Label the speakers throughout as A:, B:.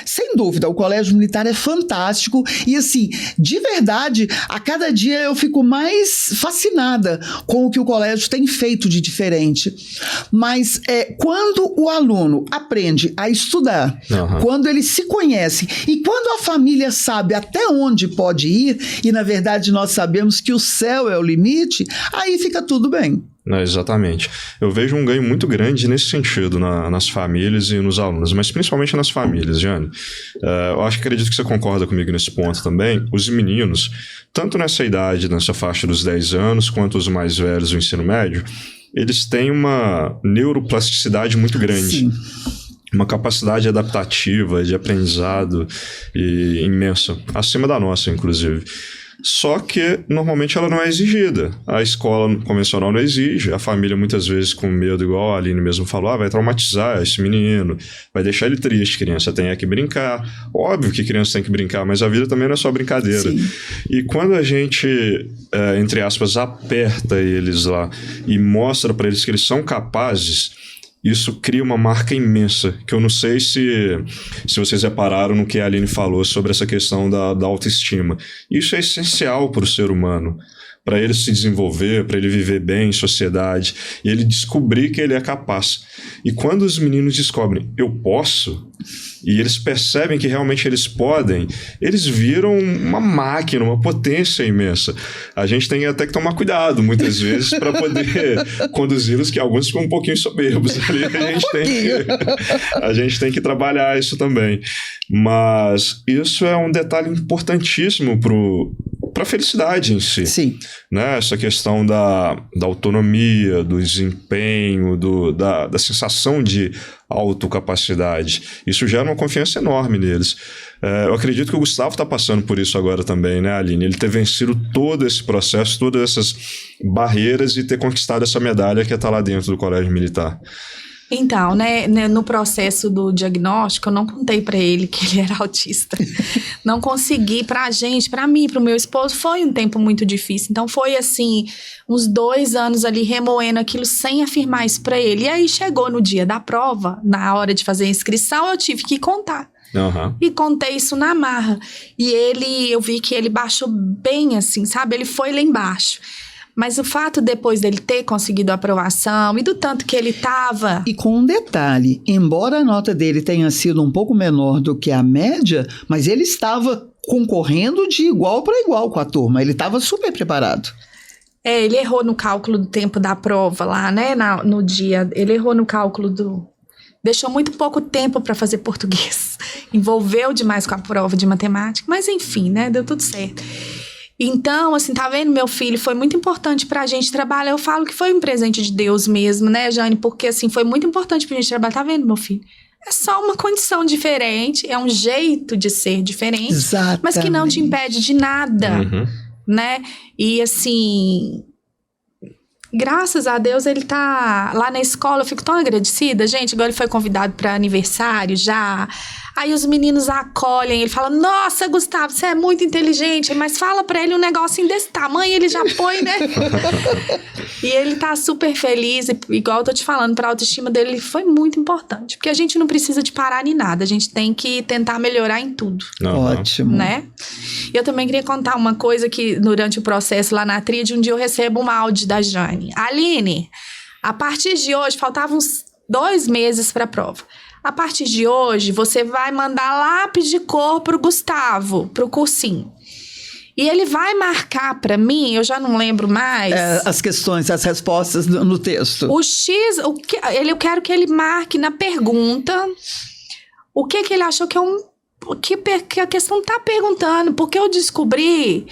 A: Sem dúvida, o Colégio Militar é fantástico e, assim, de verdade, a cada dia eu fico mais fascinada com o que o colégio tem feito de diferente. Mas quando o aluno aprende a estudar, quando ele se conhece e quando a família sabe até onde pode ir, e na verdade nós sabemos que o céu é o limite, aí fica tudo bem.
B: Exatamente. Eu vejo um ganho muito grande nesse sentido nas famílias e nos alunos, mas principalmente nas famílias, Jane. Eu acredito que você concorda comigo nesse ponto também. Os meninos, tanto nessa idade, nessa faixa dos 10 anos, quanto os mais velhos do ensino médio, eles têm uma neuroplasticidade muito grande. Sim. Uma capacidade adaptativa, de aprendizado imensa, acima da nossa, inclusive. Só que, normalmente, ela não é exigida. A escola convencional não exige. A família, muitas vezes, com medo, igual a Aline mesmo falou, vai traumatizar esse menino, vai deixar ele triste, criança tem que brincar. Óbvio que criança tem que brincar, mas a vida também não é só brincadeira. Sim. E quando a gente, entre aspas, aperta eles lá e mostra para eles que eles são capazes, isso cria uma marca imensa, que eu não sei se vocês repararam no que a Aline falou sobre essa questão da autoestima. Isso é essencial para o ser humano, para ele se desenvolver, para ele viver bem em sociedade, e ele descobrir que ele é capaz. E quando os meninos descobrem, eu posso, e eles percebem que realmente eles podem, eles viram uma máquina, uma potência imensa. A gente tem até que tomar cuidado, muitas vezes, para poder conduzi-los, que alguns ficam um pouquinho soberbos. Ali a gente tem que trabalhar isso também. Mas isso é um detalhe importantíssimo para a felicidade em si.
A: Sim.
B: Né? Essa questão da autonomia, do desempenho, da sensação de autocapacidade. Isso gera uma confiança enorme neles. Eu acredito que o Gustavo está passando por isso agora também, né, Aline? Ele ter vencido todo esse processo, todas essas barreiras e ter conquistado essa medalha que está lá dentro do Colégio Militar.
C: Então, né, no processo do diagnóstico, eu não contei pra ele que ele era autista. Não consegui, pra mim, pro meu esposo, foi um tempo muito difícil. Então, foi assim, uns 2 anos ali remoendo aquilo sem afirmar isso pra ele. E aí, chegou no dia da prova, na hora de fazer a inscrição, eu tive que contar.
B: Uhum.
C: E contei isso na marra. E eu vi que ele baixou bem assim, sabe? Ele foi lá embaixo. Mas o fato depois dele ter conseguido a aprovação e do tanto que ele estava...
A: E com um detalhe, embora a nota dele tenha sido um pouco menor do que a média, mas ele estava concorrendo de igual para igual com a turma, ele estava super preparado.
C: Ele errou no cálculo do tempo da prova lá, né, no dia, ele errou no cálculo deixou muito pouco tempo para fazer português, envolveu demais com a prova de matemática, mas enfim, né, deu tudo certo. Então, assim, tá vendo, meu filho, foi muito importante pra gente trabalhar. Eu falo que foi um presente de Deus mesmo, né, Jane? Porque, assim, foi muito importante pra gente trabalhar. Tá vendo, meu filho? É só uma condição diferente, é um jeito de ser diferente.
A: Exatamente.
C: Mas que não te impede de nada, né? E, assim... Graças a Deus, ele tá lá na escola, eu fico tão agradecida. Gente, igual ele foi convidado para aniversário já. Aí os meninos acolhem, ele fala, nossa, Gustavo, você é muito inteligente, mas fala pra ele um negocinho desse tamanho, ele já põe, né? E ele tá super feliz, e, igual eu tô te falando, pra autoestima dele foi muito importante. Porque a gente não precisa de parar em nada, a gente tem que tentar melhorar em tudo.
A: Ótimo.
C: Né? E eu também queria contar uma coisa que durante o processo lá na tríade, um dia eu recebo um áudio da Jane. Aline, a partir de hoje, faltavam uns 2 meses pra prova. A partir de hoje, você vai mandar lápis de cor pro Gustavo, pro cursinho. E ele vai marcar pra mim, eu já não lembro mais...
A: as questões, as respostas no texto.
C: O X, eu quero que ele marque na pergunta o que ele achou que é que a questão tá perguntando. Porque eu descobri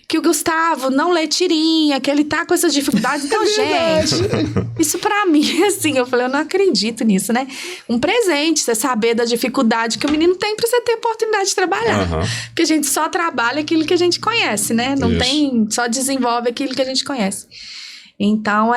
C: que o Gustavo não lê tirinha, que ele tá com essas dificuldades. Então, gente, isso pra mim, assim, eu falei, eu não acredito nisso, né? Um presente, você saber da dificuldade que o menino tem pra você ter oportunidade de trabalhar. Porque a gente só trabalha aquilo que a gente conhece, né? Não tem, só desenvolve aquilo que a gente conhece. Então,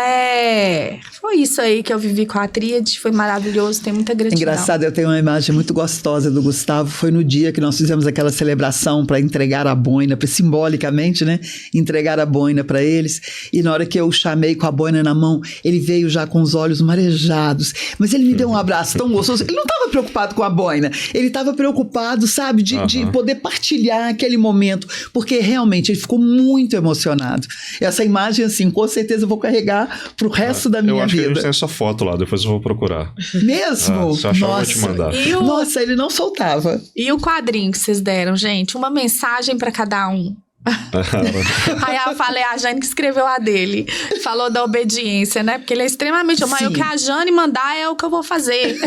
C: foi isso aí que eu vivi com a Tríade, foi maravilhoso, tem muita gratidão.
A: Engraçado, eu tenho uma imagem muito gostosa do Gustavo, foi no dia que nós fizemos aquela celebração para entregar a boina, simbolicamente, né, entregar a boina para eles, e na hora que eu chamei com a boina na mão, ele veio já com os olhos marejados, mas ele me deu um abraço tão gostoso, ele não estava preocupado com a boina, ele estava preocupado, sabe, de poder partilhar aquele momento, porque realmente ele ficou muito emocionado. Essa imagem, assim, com certeza vou carregar pro resto da minha vida.
B: Eu acho que a gente tem essa foto lá, depois eu vou procurar.
A: Mesmo?
B: Se achar, eu vou te mandar.
A: Nossa, ele não soltava.
C: E o quadrinho que vocês deram, gente? Uma mensagem para cada um. Aí eu falei, a Jane que escreveu a dele. Falou da obediência, né? Porque ele é extremamente... Mas o que a Jane mandar é o que eu vou fazer.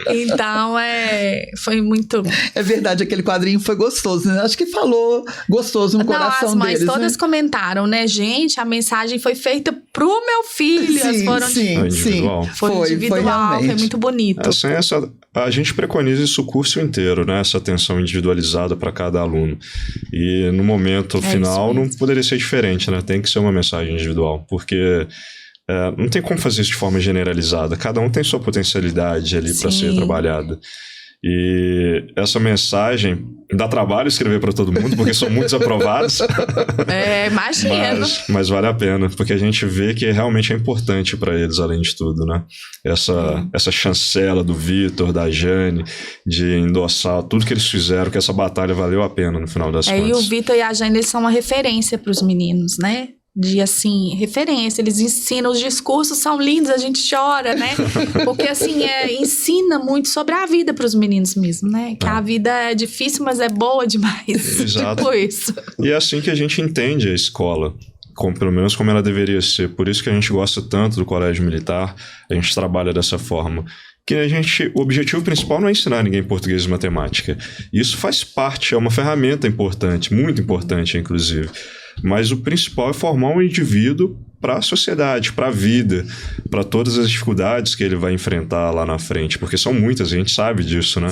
C: Então, foi muito...
A: É verdade, aquele quadrinho foi gostoso, né? Acho que falou gostoso no coração deles.
C: As mães todas comentaram, né? Gente, a mensagem foi feita pro meu filho. Foi individual, foi muito bonito.
B: A gente preconiza isso o curso inteiro, né? Essa atenção individualizada para cada aluno. E no momento final não poderia ser diferente, né? Tem que ser uma mensagem individual, porque não tem como fazer isso de forma generalizada. Cada um tem sua potencialidade ali para ser trabalhada. E essa mensagem dá trabalho escrever para todo mundo, porque são muitos aprovados.
C: Imagino.
B: Mas vale a pena, porque a gente vê que realmente é importante para eles, além de tudo, né? Essa chancela do Vitor, da Jane, de endossar tudo que eles fizeram, que essa batalha valeu a pena no final das contas.
C: E o Vitor e a Jane, eles são uma referência para os meninos, né? De, assim, referência, eles ensinam, os discursos são lindos, a gente chora, né? Porque, assim, ensina muito sobre a vida para os meninos mesmo, né? Que a vida é difícil, mas é boa demais.
B: Exato.
C: Tipo isso.
B: E é assim que a gente entende a escola, pelo menos como ela deveria ser. Por isso que a gente gosta tanto do colégio militar, a gente trabalha dessa forma. Que o objetivo principal não é ensinar ninguém português e matemática. Isso faz parte, é uma ferramenta importante, muito importante, inclusive. Mas o principal é formar um indivíduo para a sociedade, para a vida, para todas as dificuldades que ele vai enfrentar lá na frente, porque são muitas, a gente sabe disso, né?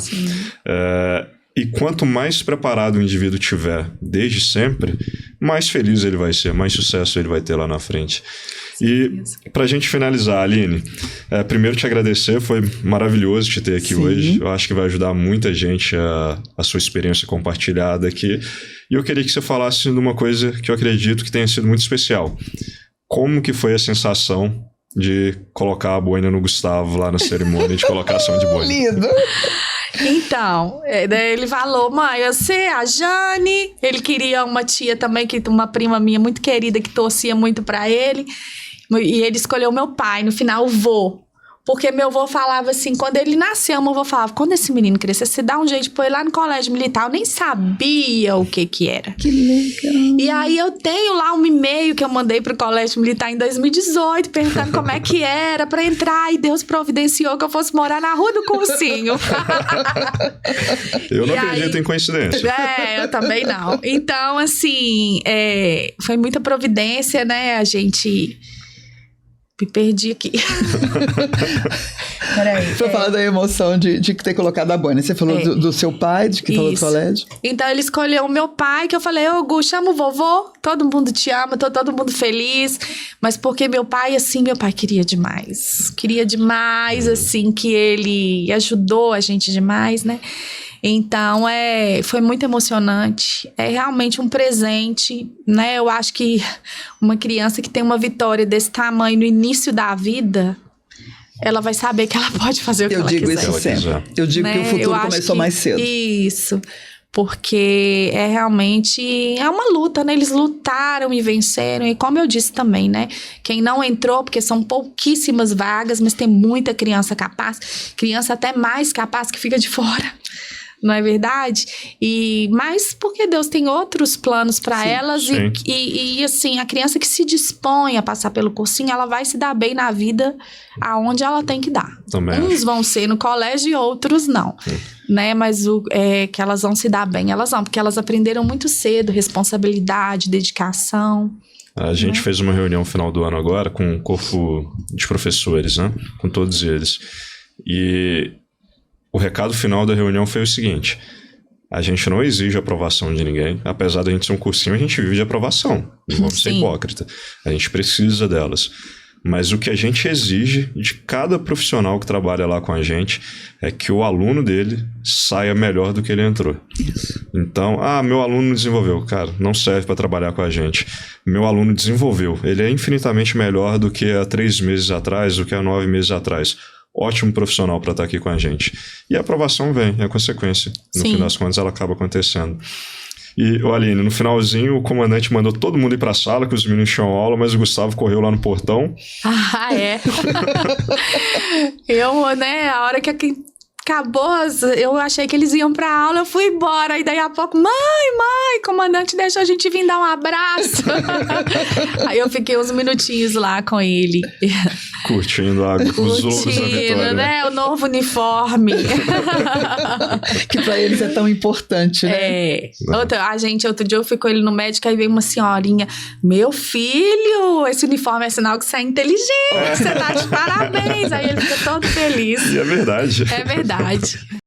B: E quanto mais preparado o indivíduo tiver desde sempre, mais feliz ele vai ser, mais sucesso ele vai ter lá na frente. E para a gente finalizar, Aline, primeiro te agradecer, foi maravilhoso te ter aqui hoje. Eu acho que vai ajudar muita gente a sua experiência compartilhada aqui. E eu queria que você falasse de uma coisa que eu acredito que tenha sido muito especial. Como que foi a sensação de colocar a boina no Gustavo lá na cerimônia de colocação de boina?
A: Lindo!
C: Então, ele falou, mãe, você, a Jane, ele queria uma tia também, uma prima minha muito querida que torcia muito pra ele, e ele escolheu meu pai, no final o vô. Porque meu avô falava assim, quando ele nasceu, meu avô falava, quando esse menino crescer, você dá um jeito de pôr ele lá no colégio militar. Eu nem sabia o que era.
A: Que legal.
C: E aí eu tenho lá um e-mail que eu mandei pro colégio militar em 2018, perguntando como é que era pra entrar. E Deus providenciou que eu fosse morar na Rua do Cursinho.
B: Eu não acredito em coincidência.
C: Eu também não. Então, assim, foi muita providência, né? A gente... Me perdi aqui.
A: Peraí. Pra falar da emoção de ter colocado a boina. Você falou do seu pai, de que falou do colégio?
C: Então ele escolheu o meu pai, que eu falei, Gu, chama o vovô, todo mundo te ama, tô todo mundo feliz. Mas porque meu pai, assim, meu pai queria demais. Queria demais, assim, que ele ajudou a gente demais, né? Então, foi muito emocionante. É realmente um presente, né? Eu acho que uma criança que tem uma vitória desse tamanho no início da vida, ela vai saber que ela pode fazer o que ela quiser.
A: Eu digo isso sempre. Eu digo que o futuro começou mais cedo.
C: Isso. Porque realmente é uma luta, né? Eles lutaram e venceram. E como eu disse também, né? Quem não entrou, porque são pouquíssimas vagas, mas tem muita criança capaz. Criança até mais capaz que fica de fora. Não é verdade? Mas porque Deus tem outros planos para elas. E assim, a criança que se dispõe a passar pelo cursinho, ela vai se dar bem na vida aonde ela tem que dar.
B: Também
C: Uns vão ser no colégio e outros não. Né? Mas que elas vão se dar bem, elas vão. Porque elas aprenderam muito cedo responsabilidade, dedicação.
B: A gente fez uma reunião no final do ano agora com um corpo de professores, né? Com todos eles. E... o recado final da reunião foi o seguinte: A gente não exige aprovação de ninguém. Apesar da gente ser um cursinho, a gente vive de aprovação. Não vamos ser hipócrita. A gente precisa delas. Mas o que a gente exige de cada profissional que trabalha lá com a gente é que o aluno dele saia melhor do que ele entrou.
A: Isso.
B: Então, meu aluno não desenvolveu. Cara, não serve para trabalhar com a gente. Meu aluno desenvolveu. Ele é infinitamente melhor do que há 3 meses atrás, do que há 9 meses atrás. Ótimo profissional para estar aqui com a gente. E a aprovação vem, é a consequência. No fim das contas, ela acaba acontecendo. E, Aline, no finalzinho, o comandante mandou todo mundo ir pra sala, que os meninos tinham aula, mas o Gustavo correu lá no portão.
C: Ah, é. A hora que acabou, eu achei que eles iam pra aula, eu fui embora. E daí a pouco, mãe, comandante deixou a gente vir dar um abraço. Aí eu fiquei uns minutinhos lá com ele.
B: Curtindo os louros da vitória.
C: Né? O novo uniforme.
A: Que pra eles é tão importante, né?
C: Outro dia eu fui com ele no médico, aí veio uma senhorinha, meu filho, esse uniforme é sinal que você é inteligente, você tá de parabéns. Aí ele fica todo feliz.
B: E é verdade.
C: É verdade.